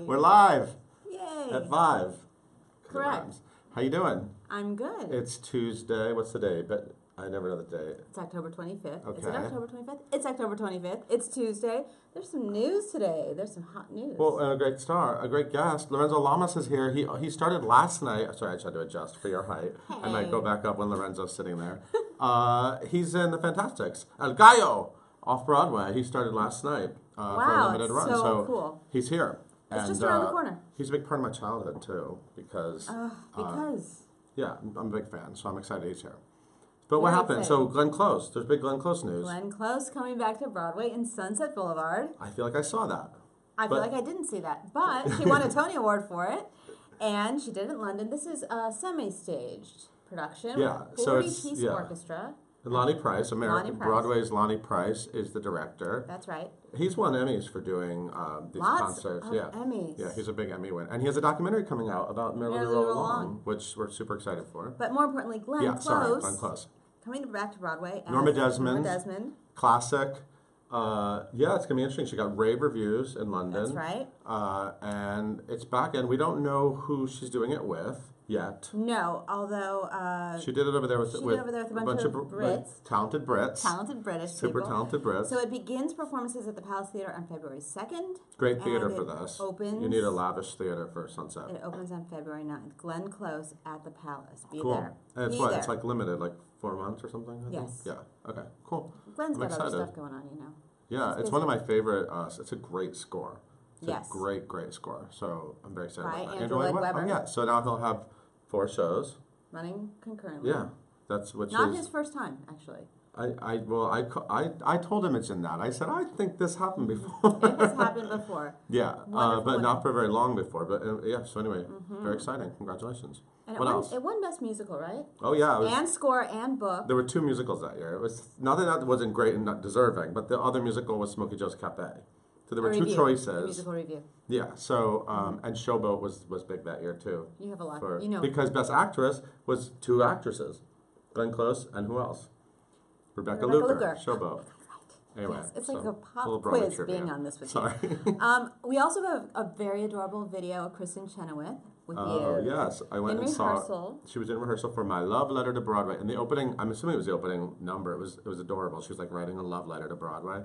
We're live Yay. at 5. Correct. How you doing? I'm good. It's Tuesday. What's the day? But I never know the date. It's October 25th. Okay. Is it October 25th? It's October 25th. It's Tuesday. There's some news today. There's some hot news. Well, and a great guest. Lorenzo Lamas is here. He started last night. Sorry, I tried to adjust for your height. Hey. I might go back up when Lorenzo's sitting there. He's in the Fantasticks. El Gallo off Broadway. He started last night for a limited run. So cool. He's here. It's just around the corner. He's a big part of my childhood too, because yeah, I'm a big fan, so I'm excited he's here. But what happened? So Glenn Close, there's big Glenn Close news. Glenn Close coming back to Broadway in Sunset Boulevard. I feel like I saw that. I feel like I didn't see that, but she won a Tony Award for it, and she did it in London. This is a semi-staged production. Yeah, with a 40-piece orchestra. And Lonnie Price, Lonnie Price. Broadway's Lonnie Price is the director. That's right. He's won Emmys for doing these concerts. Of Emmys. Yeah, he's a big Emmy winner. And he has a documentary coming out about Merrily Roll Along, which we're super excited for. But more importantly, Glenn Close. Coming back to Broadway. Norma Desmond. Classic. Yeah, it's going to be interesting. She got rave reviews in London. That's right. And it's back, and we don't know who she's doing it with yet. No, although she did it over there with a bunch of Brits. Talented Brits. Talented British Super people. talented Brits. So it begins performances at the Palace Theatre on February 2nd. Great theater for this. Opens, you need a lavish theater for Sunset. It opens on February 9th. Glenn Close at the Palace. Be cool. there. And it's It's like limited, like 4 months or something? I think? Yeah. Okay, cool. Glenn's got other stuff going on, you know. Yeah, it's one of my favorite. It's a great score. It's a great score. So I'm very excited about that. Andrew Lloyd Webber. Oh, yeah. So now he'll have 4 shows. Running concurrently. Yeah. That's which Not his first time, actually. I told him it's in that. I said, I think this happened before. It has happened before. Yeah, but not for very long before. But yeah, so anyway, very exciting. Congratulations. And what else? It won Best Musical, right? Oh, yeah. And score and book. There were 2 musicals that year. It was not that wasn't great and not deserving, but the other musical was Smokey Joe's Cafe. So there were 2 choices. A musical review. Yeah, so, and Showboat was big that year, too. You have a lot, you know. Because Best Actress was 2 actresses. Glenn Close and who else? Rebecca Luker. Showboat. Anyway, yes, it's like a pop quiz being on this with Sorry. you. We also have a very adorable video of Kristen Chenoweth with you. Oh, yes. I went and saw. She was in rehearsal for My Love Letter to Broadway. And the opening, I'm assuming it was the opening number. It was adorable. She was like writing a love letter to Broadway.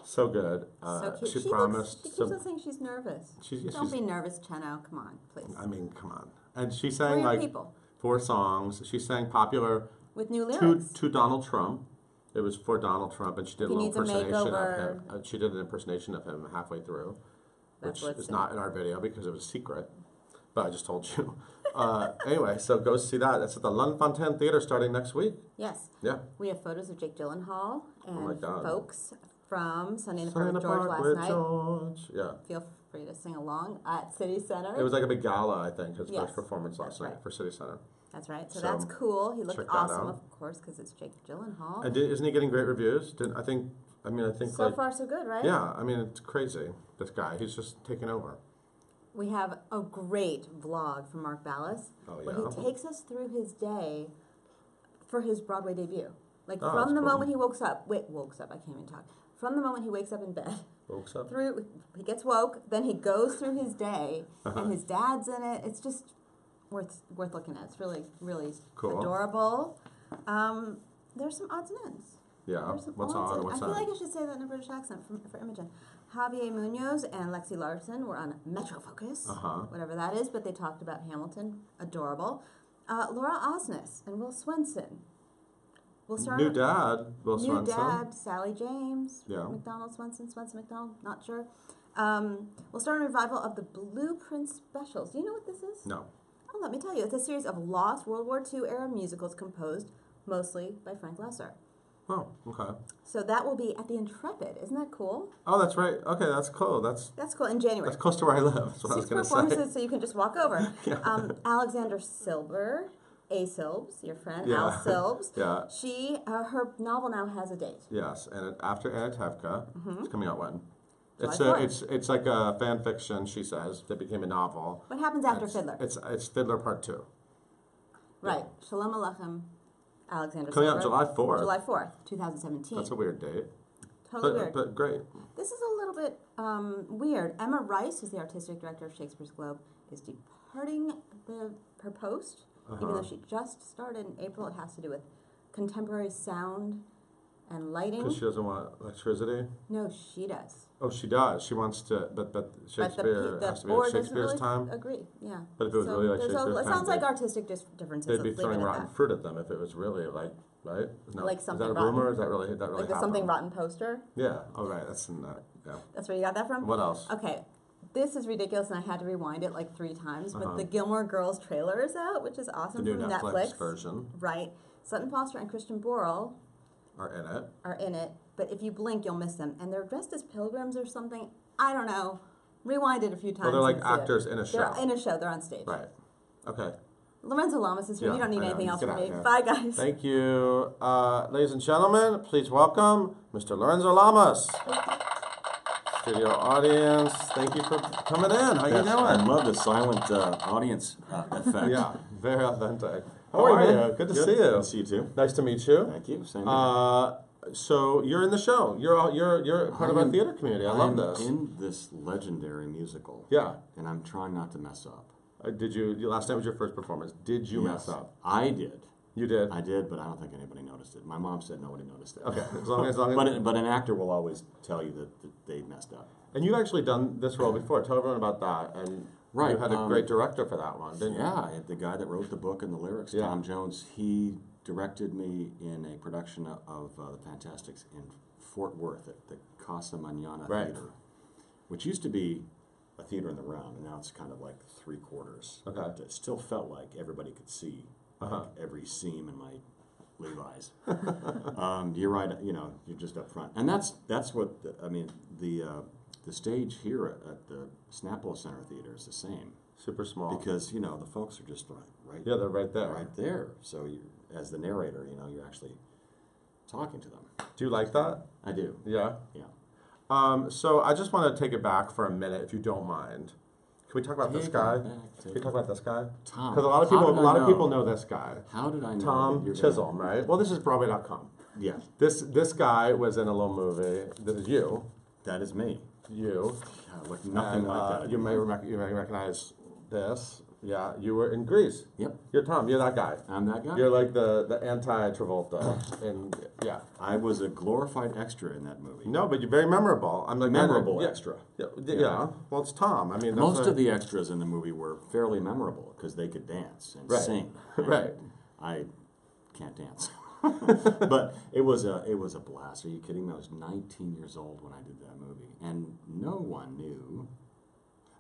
So good. So cute. She promised. She keeps on saying she's nervous. Don't be nervous, Cheno. Come on, please. I mean, come on. And she sang like 4 songs. She sang popular with new lyrics to Donald Trump. It was for Donald Trump, and she did a little impersonation of him. She did an impersonation of him halfway through, which is not in our video because it was secret. But I just told you. Anyway, so go see that. That's at the L'Enfantin Theater starting next week. Yes. Yeah. We have photos of Jake Gyllenhaal and folks from Sunday in the Park with George last night. George. Yeah. Feel free to sing along at City Center. It was like a big gala, I think, his first performance last night for City Center. That's right. So that's cool. He looked awesome, of course, because it's Jake Gyllenhaal. And isn't he getting great reviews? I think. So far, so good, right? Yeah. I mean, it's crazy. This guy, he's just taking over. We have a great vlog from Mark Ballas where he takes us through his day for his Broadway debut. Like from the moment he wakes up. I can't even talk. From the moment he wakes up in bed. He gets woke, then he goes through his day, and his dad's in it. It's just worth looking at. It's really, really cool. Adorable. There's some odds and ends. Yeah. What's on? I feel like I should say that in a British accent for Imogen. Javier Munoz and Lexi Larson were on Metro Focus, whatever that is, but they talked about Hamilton. Adorable. Laura Osnes and Will Swenson. New dad, Will Swenson. New dad, Sally James. Yeah. McDonald, Swenson, McDonald, not sure. We'll start a revival of the Blueprint Specials. Do you know what this is? No. Oh, let me tell you. It's a series of lost World War II era musicals composed mostly by Frank Loesser. Oh, okay. So that will be at the Intrepid. Isn't that cool? Oh, that's right. Okay, that's cool. That's cool in January. That's close to where I live. That's what I was going to say. 6 performances, so you can just walk over. Alexander Silber, A. Silbs, your friend, Al Silbs. Yeah. Her novel now has a date. Yes, and after Anatevka, it's coming out when? It's like a fan fiction. She says that became a novel. What happens after Fiddler? It's Fiddler Part 2. Right. Shalom Aleichem. Alexander coming Silber. out July 4th. July 4th, 2017. That's a weird date. Totally weird. But great. This is a little bit weird. Emma Rice, who's the artistic director of Shakespeare's Globe, is departing her post, even though she just started in April. It has to do with contemporary sound and lighting. Because she doesn't want electricity? No, she does. Oh, she does. She wants to, but Shakespeare has to be at Shakespeare's time? Agree, yeah. But if it was really like Shakespeare's time, it sounds like artistic differences. They'd be throwing rotten fruit at them if it was really like, right? No, like something is that a rotten? rumor? Is that really like happened? the Something Rotten poster? Yeah. Oh, right. That's in that. Yeah. That's where you got that from? What else? Okay. This is ridiculous, and I had to rewind it like 3 times. But the Gilmore Girls trailer is out, which is awesome. The new from Netflix version. Right. Sutton Foster and Christian Borle are in it. But if you blink, you'll miss them. And they're dressed as pilgrims or something. I don't know. Rewind it a few times. Well, they're like actors in a show. They're in a show. They're on stage. Right. Okay. Lorenzo Lamas is here. Yeah, you don't need anything else from me. Here. Bye, guys. Thank you. Ladies and gentlemen, please welcome Mr. Lorenzo Lamas. Studio audience, thank you for coming in. How you doing? I love the silent audience effect. Yeah, very authentic. How are you? Good to see you. Good to see you too. Nice to meet you. Thank you. Same here. So you're in the show. You're part of our theater community. I love this. In this legendary musical. Yeah. And I'm trying not to mess up. Did you? Last night was your first performance. Did you mess up? I did. You did. I did, but I don't think anybody noticed it. My mom said nobody noticed it. Okay, as long as. But an actor will always tell you that they messed up. And you've actually done this role before. Tell everyone about that. And right, you had a great director for that one, didn't you? Yeah, the guy that wrote the book and the lyrics, Tom Jones. He directed me in a production of the Fantasticks in Fort Worth at the Casa Mañana Theater, which used to be a theater in the round, and now it's kind of like 3/4. Okay. It still felt like everybody could see every seam in my Levi's. You're right. You're just up front, and that's what the stage here at the Snapple Center Theater is the same. Super small. Because the folks are just right. Yeah, they're right there. Right there. So you, as the narrator, you're actually talking to them. Do you like that? I do. Yeah. Yeah. So I just want to take it back for a minute, if you don't mind. Can we talk about this guy? Can we talk about this guy? Tom. Because a lot of people know this guy. How did I know? Tom Chisholm, right? Well, this is Broadway.com. Yeah. This guy was in a little movie. This is you. That is me. You. I look nothing like that. You may recognize this. Yeah, you were in Grease. Yep. You're Tom. You're that guy. I'm that guy. You're like the anti-Travolta. And yeah. I was a glorified extra in that movie. No, but you're very memorable. I'm like memorable extra. Yeah. Well, it's Tom. I mean, most of the extras in the movie were fairly memorable because they could dance and sing. Right. I can't dance. But it was a blast. Are you kidding me? I was 19 years old when I did that movie, and no one knew.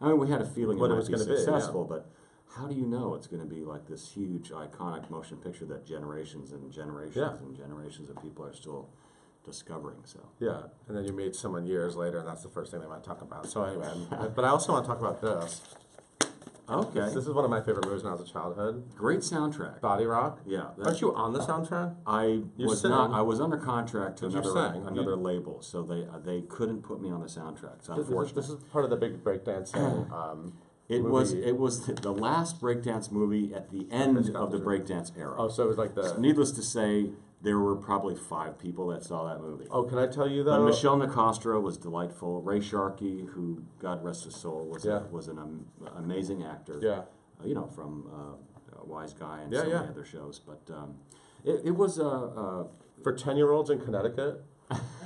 I mean, we had a feeling it was going to be successful, but how do you know it's going to be like this huge, iconic motion picture that generations and generations and generations of people are still discovering? So yeah, and then you meet someone years later, and that's the first thing they want to talk about. So anyway, but I also want to talk about this. Okay. This is one of my favorite movies when I was a childhood. Great soundtrack. Body Rock. Yeah. Aren't you on the soundtrack? I was not. I was under contract to another label, so they couldn't put me on the soundtrack. So this is part of the big breakdancing. It was the last breakdance movie at the end of the breakdance era. Oh, so it was like the. So needless to say, there were probably 5 people that saw that movie. Oh, can I tell you though? But Michelle Nicastro was delightful. Ray Sharkey, who God rest his soul, was an amazing actor. Yeah. From Wise Guy and so many other shows. But it was for 10-year-olds in Connecticut.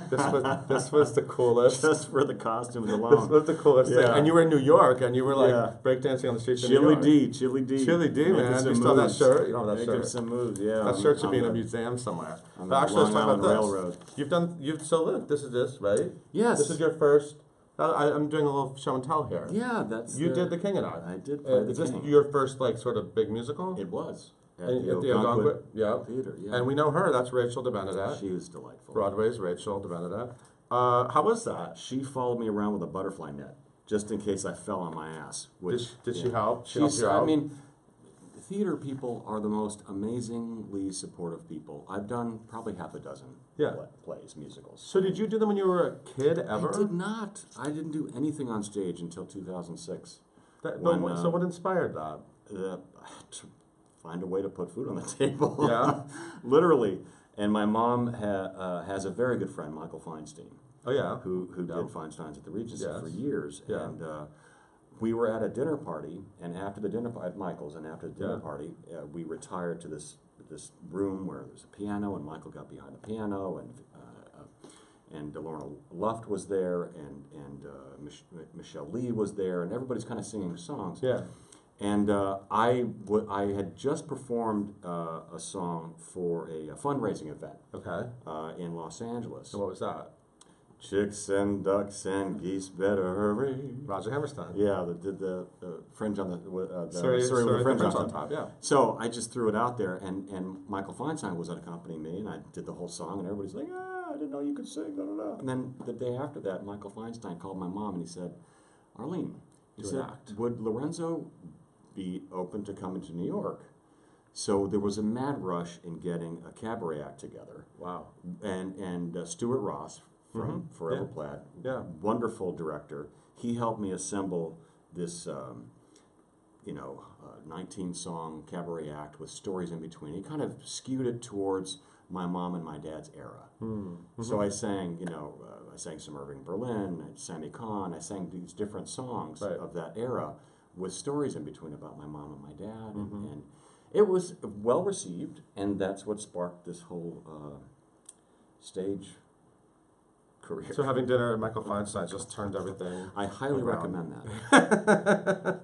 This was the coolest. Just for the costumes alone. This was the coolest thing. And you were in New York, and you were like breakdancing on the streets of New York. Chili D, man. You still have that shirt? You don't have that shirt. Some moves, yeah. That shirt should be in a museum somewhere. But actually, let's talk about this. Railroad. So look, this is right? Yes. This is your first. I'm doing a little show and tell here. Yeah, that's. You did The King and I. I did play The King. Is this your first sort of big musical? It was. At the Algonquin Theater, yeah. And we know her. That's Rachel DeBenedette. She was delightful. Broadway's Rachel DeBenedette. How was that? She followed me around with a butterfly net, just in case I fell on my ass. Did she help? She helped you out? I mean, theater people are the most amazingly supportive people. I've done probably half a dozen plays, musicals. So did you do them when you were a kid ever? I did not. I didn't do anything on stage until 2006. So what inspired that? To find a way to put food on the table. Yeah. Literally. And my mom has a very good friend, Michael Feinstein. Oh yeah. Who did Feinstein's at the Regency for years. Yeah. And we were at a dinner party, and after the dinner at Michael's, and after the dinner party, we retired to this room where there's a piano, and Michael got behind the piano, and Lorna Luft was there, and Michelle Lee was there, and everybody's kind of singing songs. Yeah. And I had just performed a song for a fundraising event. Okay. In Los Angeles. So what was that? Chicks and ducks and geese better hurry. Roger Hammerstein. Yeah, the fringe on the Sorry, with the fringe on top. Yeah. So I just threw it out there, and Michael Feinstein was accompanying me, and I did the whole song, and everybody's like, I didn't know you could sing, da da da. And then the day after that, Michael Feinstein called my mom, and he said, Arlene, he said, would Lorenzo be open to coming to New York? So there was a mad rush in getting a cabaret act together. Wow. And Stuart Ross from Forever Plaid, wonderful director. He helped me assemble this, 19-song cabaret act with stories in between. He kind of skewed it towards my mom and my dad's era. So I sang, I sang some Irving Berlin, Sammy Cahn. I sang these different songs of that era with stories in between about my mom and my dad, and it was well received, and that's what sparked this whole stage career. So having dinner at Michael Feinstein just turned everything. I highly recommend that.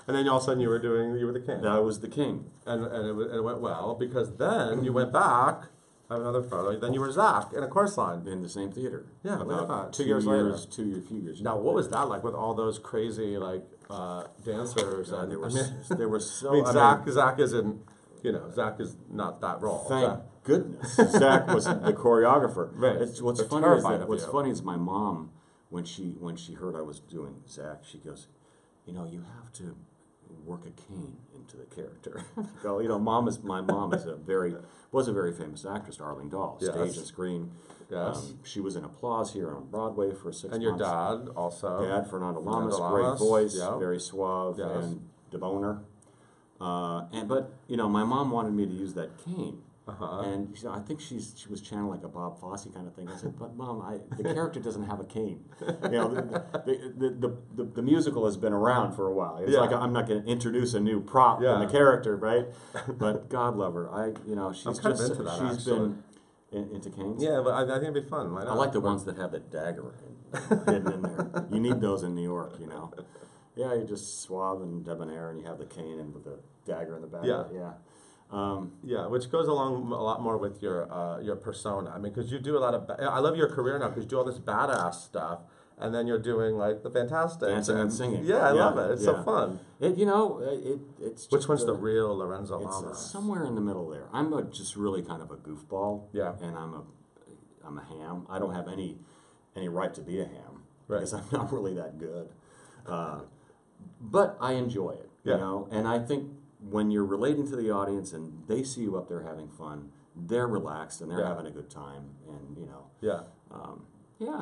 And then all of a sudden you were the king. That was the king, and it went well, because then you went back. I have another photo. Then you were Zach in A Chorus Line in the same theater. Yeah, about 2 years later. A few years. Now, what was that like with all those crazy dancers? God, and there were so. Zach isn't. Zach is not that role. Thank goodness, Zach was the choreographer. Right. What's funny is my mom, when she heard I was doing Zach, she goes, you have to work a cane into the character. My mom was a very famous actress, Arlene Dahl, stage and screen. Yes. She was in Applause here on Broadway for 6 months. And your dad also. Dad, Fernando Lamas, great voice, very suave and debonair. But my mom wanted me to use that cane. And I think she was channeling like a Bob Fosse kind of thing. I said, but Mom, the character doesn't have a cane. The musical has been around for a while. It's like I'm not going to introduce a new prop in the character, right? But God love her. She's kind of into that, she's been into canes. Yeah, but I think it'd be fun. I like the ones that have the dagger hidden in there. You need those in New York, Yeah, you're just suave and debonair, and you have the cane and with the dagger in the back. Which goes along a lot more with your persona. I mean, because you do a lot of. I love your career now because you do all this badass stuff, and then you're doing like the Fantasticks, dancing and singing. Yeah, I love it. It's so fun. It's which one's the real Lorenzo Lamas? It's somewhere in the middle there. I'm just really kind of a goofball. Yeah, and I'm a ham. I don't have any right to be a ham because I'm not really that good. But I enjoy it. And I think when you're relating to the audience and they see you up there having fun, they're relaxed and they're having a good time, and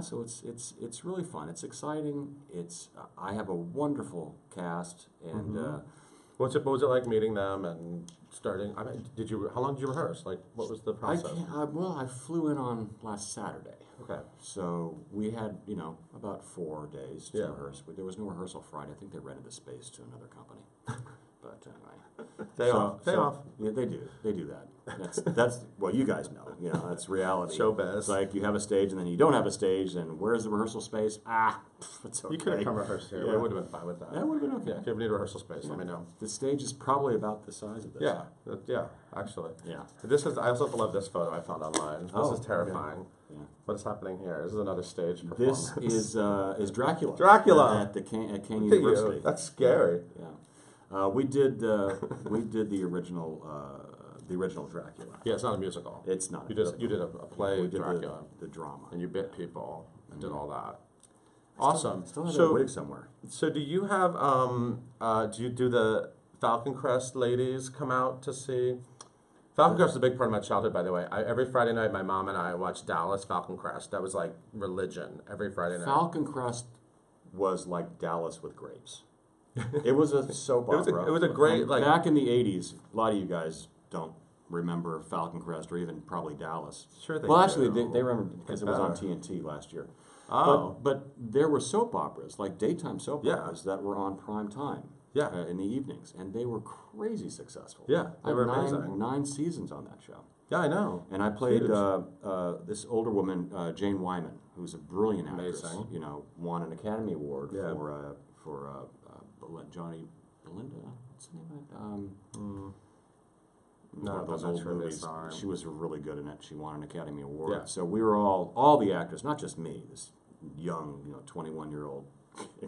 so it's really fun. It's exciting. I have a wonderful cast, and what was it like meeting them and starting? I mean, how long did you rehearse? Like, what was the process? I flew in on last Saturday. Okay. So we had about 4 days to rehearse. But there was no rehearsal Friday. I think they rented the space to another company. But anyway, day off. Yeah, they do. They do that. That's well, you guys know. That's reality. Showbiz. It's like you have a stage and then you don't have a stage, and where's the reharsal space? It's okay. You could have come rehearse here. Yeah. I would have been fine with that. That would have been okay. If you ever need a rehearsal space, let me know. The stage is probably about the size of this. Yeah, actually. Yeah. I also love this photo I found online. This is terrifying. Yeah. What is happening here? This is another stage performance. This is Dracula. Dracula at Kane University. That's scary. Yeah. We did the original Dracula. Yeah, it's not a musical. It's not. You did a play, Dracula, the drama, and you bit people and did all that. Awesome. Still have a wig somewhere. So do you have? Do you do the Falcon Crest ladies come out to see? Falcon Crest is a big part of my childhood, by the way. Every Friday night, my mom and I watched Dallas Falcon Crest. That was like religion every Friday night. Falcon Crest was like Dallas with grapes. It was a soap opera. It was a great back in the '80s. A lot of you guys don't remember Falcon Crest or even probably Dallas. Sure, they actually, they remember because it was on TNT last year. Oh. But there were soap operas, like daytime soap operas, that were on prime time in the evenings, and they were crazy successful. Yeah, they were amazing. 9 seasons on that show. Yeah, I know. And I played this older woman, Jane Wyman, who's a brilliant actress. Amazing. You know, won an Academy Award for Johnny Belinda. What's the name of it? No, one of those I'm not old sure movies. this She was really good in it. She won an Academy Award. Yeah. So we were all the actors, not just me, this young, 21-year-old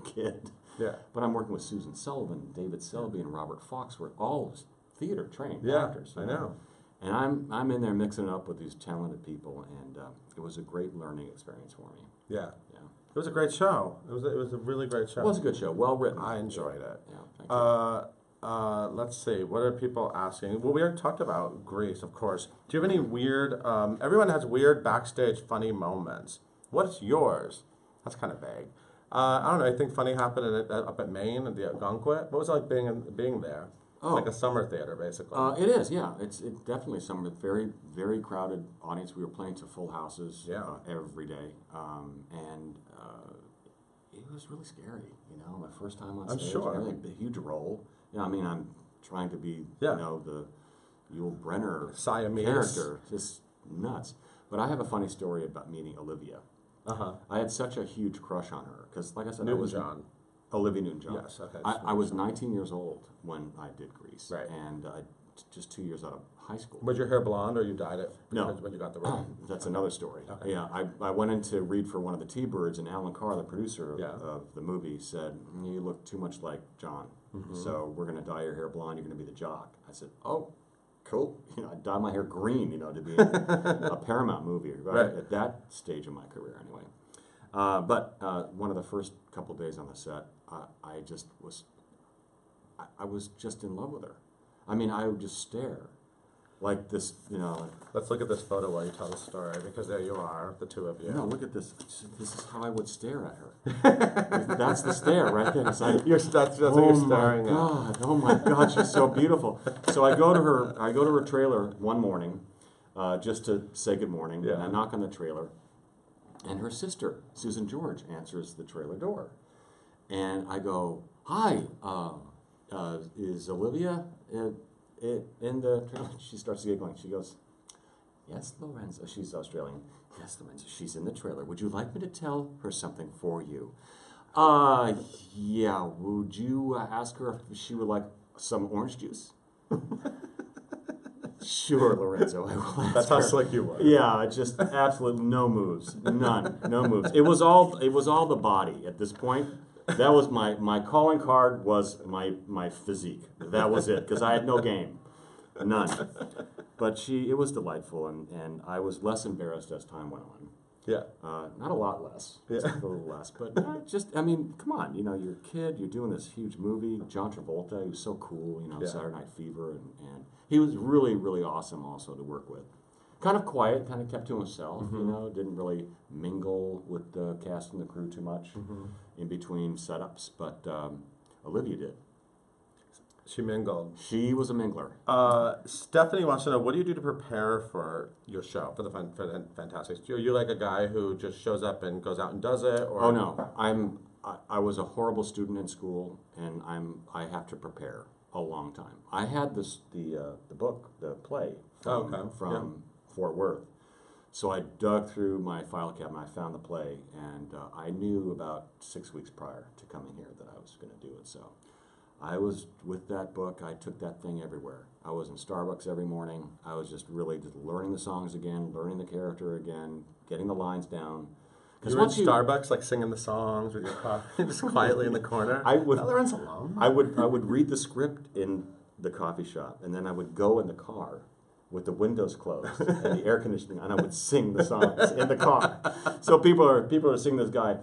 kid. Yeah. But I'm working with Susan Sullivan, David Selby, and Robert Fox. We're all theater trained actors. I know. And I'm in there mixing it up with these talented people, and it was a great learning experience for me. Yeah. Yeah. It was a great show. It was a really great show. It was a good show, well written. I enjoyed it. Yeah, thank you. Let's see. What are people asking? Well, we already talked about Grease, of course. Do you have any weird? Everyone has weird backstage funny moments. What's yours? That's kind of vague. I don't know. I think funny happened up at Maine at the Algonquin. What was it like being there? Oh. Like a summer theater, basically. It is, yeah. It's definitely summer. Very, very crowded audience. We were playing to full houses every day, and it was really scary. My first time on stage. I'm sure. A huge role. I mean, I'm trying to be, the Yul Brynner Siamese character, just nuts. But I have a funny story about meeting Olivia. I had such a huge crush on her because, like I said, Newton-John. Olivia Newton-John. Yes, okay. I was 19 years old when I did Grease, right? And just 2 years out of high school. Was your hair blonde, or you dyed it? No, when you got the role. That's another story. Okay. Yeah, I went in to read for one of the T-Birds, and Alan Carr, the producer of the movie, said, "You look too much like John, so we're going to dye your hair blonde. You're going to be the jock." I said, "Oh, cool." I dyed my hair green, to be in a Paramount movie, right? At that stage of my career, anyway. But one of the first couple days on the set, I was just in love with her. I mean, I would just stare like this, Let's look at this photo while you tell the story, because there you are, the two of you. No, look at this. This is how I would stare at her. That's the stare right there. It's like, that's what you're staring at. Oh my God, she's so beautiful. So I go to her trailer one morning, just to say good morning. Yeah. And I knock on the trailer, and her sister, Susan George, answers the trailer door. And I go, "Hi, is Olivia in the trailer?" She starts giggling. She goes, "Yes, Lorenzo." She's Australian. "Yes, Lorenzo, she's in the trailer. Would you like me to tell her something for you?" Yeah. Would you ask her if she would like some orange juice?" "Sure, Lorenzo, I will ask That's how her." slick you were. Yeah, just absolutely no moves, none, no moves. It was all the body at this point. That was my calling card was my physique. That was it, because I had no game, none. But it was delightful, and I was less embarrassed as time went on. Yeah. Not a lot less, just a little less, but I mean, come on, you're a kid, you're doing this huge movie. John Travolta, he was so cool, Saturday Night Fever, and he was really, really awesome also to work with. Kind of quiet, kind of kept to himself, didn't really mingle with the cast and the crew too much in between setups, but Olivia did. She mingled. She was a mingler. Stephanie wants to know, what do you do to prepare for your show, for the Fantasticks? Are you like a guy who just shows up and goes out and does it? Or? Oh no, I was a horrible student in school, and I have to prepare a long time. I had the book, the play from Fort Worth. So I dug through my file cabinet, I found the play, and I knew about 6 weeks prior to coming here that I was going to do it. So I was with that book, I took that thing everywhere. I was in Starbucks every morning. I was just really just learning the songs again, learning the character again, getting the lines down. You were in Starbucks, like singing the songs with your coffee, just quietly in the corner. I would read the script in the coffee shop, and then I would go in the car with the windows closed and the air conditioning, and I would sing the songs in the car. So people are singing this guy.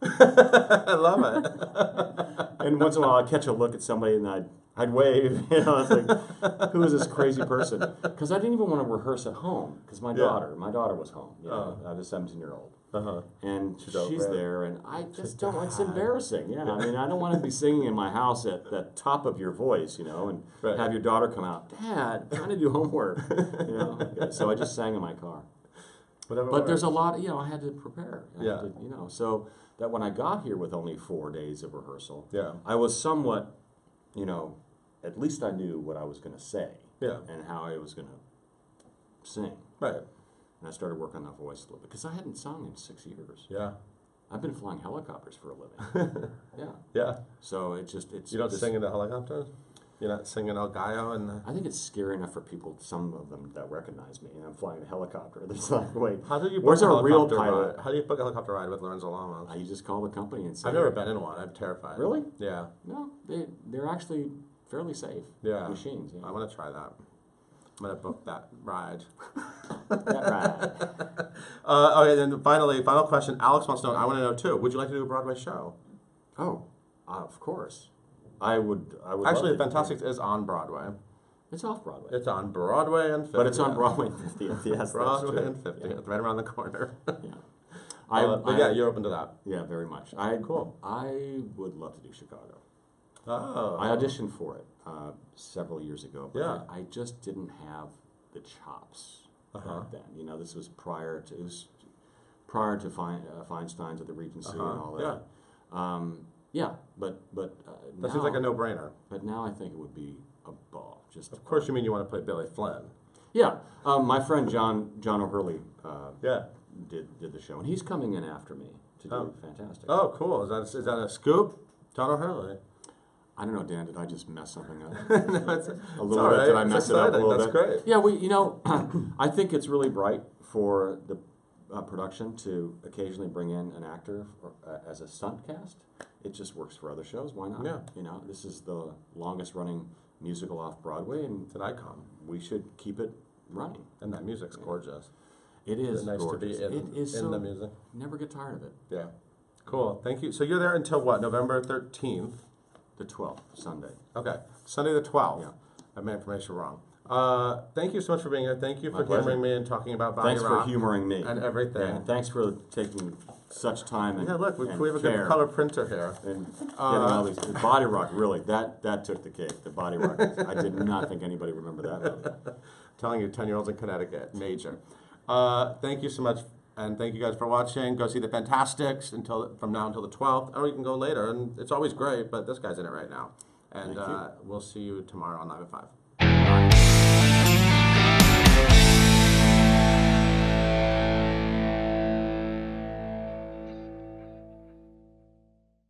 I love it. And once in a while, I'd catch a look at somebody, and I'd wave. I was like, "Who is this crazy person?" Because I didn't even want to rehearse at home, because my daughter was home. I was a 17-year-old. And she's there, and I just don't. It's embarrassing. Yeah, I mean, I don't want to be singing in my house at the top of your voice, and have your daughter come out, "Dad, trying to do homework," So I just sang in my car. But there's a lot, I had to prepare. I Yeah. had to, so that when I got here with only 4 days of rehearsal, Yeah. I was somewhat, at least I knew what I was going to say. Yeah. And how I was going to sing. Right. And I started working on that voice a little bit because I hadn't sung in 6 years. Yeah. I've been flying helicopters for a living. Yeah. Yeah. So it's. You don't sing in the helicopter? You're not singing El Gallo and. I think it's scary enough for people, some of them that recognize me, and I'm flying a helicopter. They're like, wait, How do you? Where's book a our real helicopter pilot? ride? How do you book a helicopter ride with Lorenzo Lamas? You just call the company and say. I've never been in one. I'm terrified. Really? Yeah. No, they're actually fairly safe. Yeah. Machines. Yeah. I want to try that. I'm gonna book that ride. That ride. Okay, then final question. Alex wants to know. I want to know too. Would you like to do a Broadway show? Oh, of course. I would. Actually, love to Fantasticks is on Broadway. It's off Broadway. It's on Broadway and 50th. But it's on Broadway and 50th. Yes, Broadway that's and true. 50th, right around the corner. Yeah. But yeah, you're open to that. Yeah, very much. Cool. I would love to do Chicago. Oh. I auditioned for it several years ago, but Yeah. I just didn't have the chops Uh-huh. back then. This was prior to Feinstein's at the Regency and all that. Yeah. But That now, seems like a no-brainer. But now I think it would be a ball. Of course, you mean you want to play Billy Flynn? Yeah. My friend John O'Hurley Yeah. did the show, and he's coming in after me to do Fantastic. Oh, cool. Is that a scoop? John O'Hurley. I don't know, Dan. Did I just mess something up? No, it's a little all bit. right. Did I It's mess it up a exciting. little That's bit? great. Yeah, I think it's really bright for the production to occasionally bring in an actor as a stunt cast. It just works for other shows. Why not? Yeah. This is the longest running musical off Broadway, and It's an icon. we should keep it running. And that music's gorgeous. It is Nice gorgeous. to be It is in so, the music. never get tired of it. Yeah. Cool. Thank you. So you're there until what? November 13th? The 12th, Sunday. Okay. Sunday the 12th. Yeah. I have my information wrong. Thank you so much for being here. Thank you My for pleasure. humoring me and talking about Body Thanks Rock for humoring me. and everything. And thanks for taking such time and Yeah, look, we and have a good care color printer here. and getting all these. The Body Rock, really, that took the cake. The Body Rock. I did not think anybody remembered that movie. Telling you, 10-year-olds in Connecticut, major. Thank you so much, and thank you guys for watching. Go see the Fantasticks from now until the 12th, or you can go later. And it's always great, but this guy's in it right now. And Thank you. we'll see you tomorrow on Live at 5.